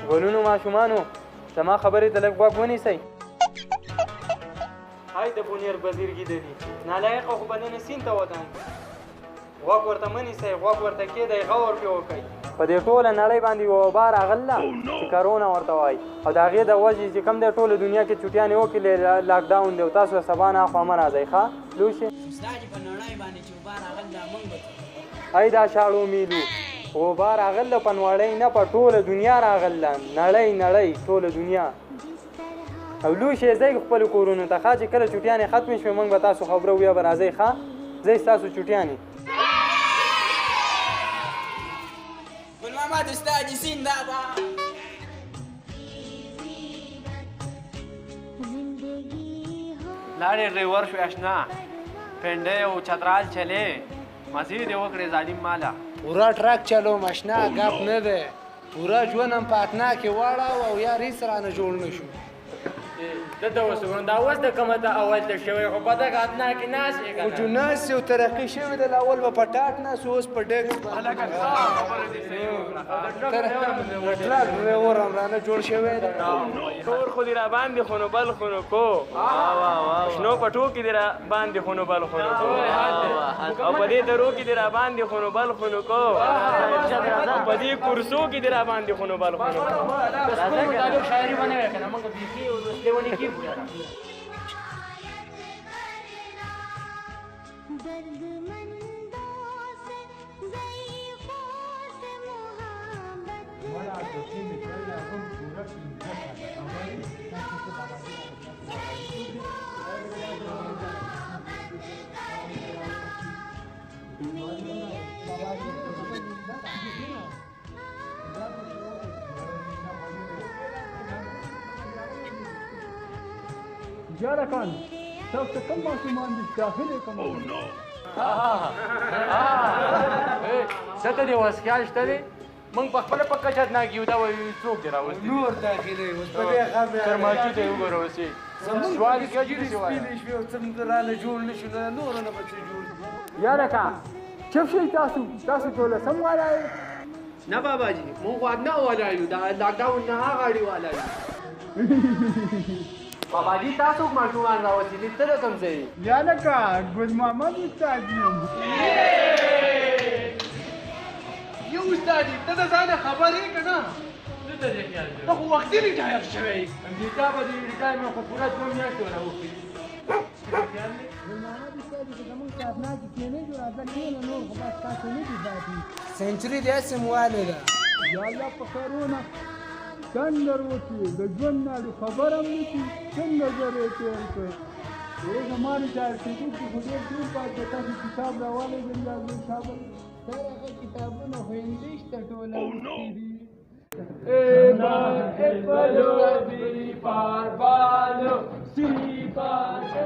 ګلونو ماشومانو زما خبرې ته لږ غوږ ونیسئ. هاي د بونیر بزرګي د دي نالایقه خو به نن سیند ته ودانګي. غوږ ورته مه نیسئ، غوږ ورته کېدئ، غور پرې وکئ. په دې ټوله نړۍ باندې یوه وبا راغله چې کرونا ورته وایي، او د هغې د وجې چې کوم دی ټوله دنیا کې چوټیانې وکړي لاکډاون دی، او تاسو سبا نه اخوا مه راځئ. ښه لوشي ای دا شاړو میلو وبا راغله په نړۍ نه په ټوله دنیا راغله، نړۍ ټوله دنیا. او لوشي ځئ خپلو کورونو ته ښه چې کله چوټیانې ختمې شوې موږ به تاسو خبره ویا به راځئ. ښه ځئ ستاسو چوټیانې. ګل محمد استاد زنده‌باد. لاړې ډریور شو اشنا پنډۍ او چترال چلې مزید یې وکړې ظالم مالا. پورا ټرک چلوم اشنا ګپ نه دی. پورا ژوند هم په اتنا کې واړه او یار هېڅ رانه جوړ نه شو. دته اوس دا اوس د کومه ته اول ته شوی خو په دغه اتنا کې ناست یې که خو جو ناست یو ترقي شوی دی. اول به په ټاټ ناست اوس په ډېکس د ټرک ډریور هم رانه جوړ شوی دی. کور خو دې را باندې خو نو بل خو نو کو شنو پټو کې دې را باندې خو نو بل خو نو کو او په دې درو کې دې را باندې خو نو بل خو نو کو او په دې کورسو کې دې را باندې خو نو بل خو نو کو. شاعري ونه وای کنه موږ بیخي لیونی کیږو. جارکان تاسو کوم ماشومان دي داخلي کوم څه ته دې اوس خیال شته دی موږ په خپله په کچه اتناګي یو دا وایي څوک دې راوستي نور داخلي اوس په دې خبره کرماچي ته یې وګوره اوس یې سوال کې جوړ شي وایي سپینې شوې او څه رانه جوړ نه شو نو نور نه به څه جوړ. یارکا چپ شئ تاسو ټوله سم وایئ. نه بابا جي موږ خو اتنا والا یو دا لاکډاون نه هغه اړي والا یو. بابا جي تاسو ماشومان راوستي دي ته د کوم ځای یې؟ یارکا ګل محمد استاد یم. یو استاد ته د ځانه خبر یې که نه؟ ته خو وختي ریټایر شوی امریکا به د ریټایرمنټ خو پوره 2 میاشتې وراوښتي. ګل محمد استاد چې زموږ په اتنا کې کېنې جو راځه کېنه نور خو بس تاسو نه دي پاتې. سنچري داسې موالې ده. یا الله په خیرونه کندر وکړي د ژوند نه خبر هم نه شي څنګه زره یې تېر کړ. اوس زما ریټایر کېدونکي خو ډېر دور پاتې تاسو کتاب راوالی دم راځئ کابل خیر هغه کتابونه خو انګلیش ته ټوله اوښتي دي. Eva, Eva, Eva, Eva, Eva, Eva, Eva,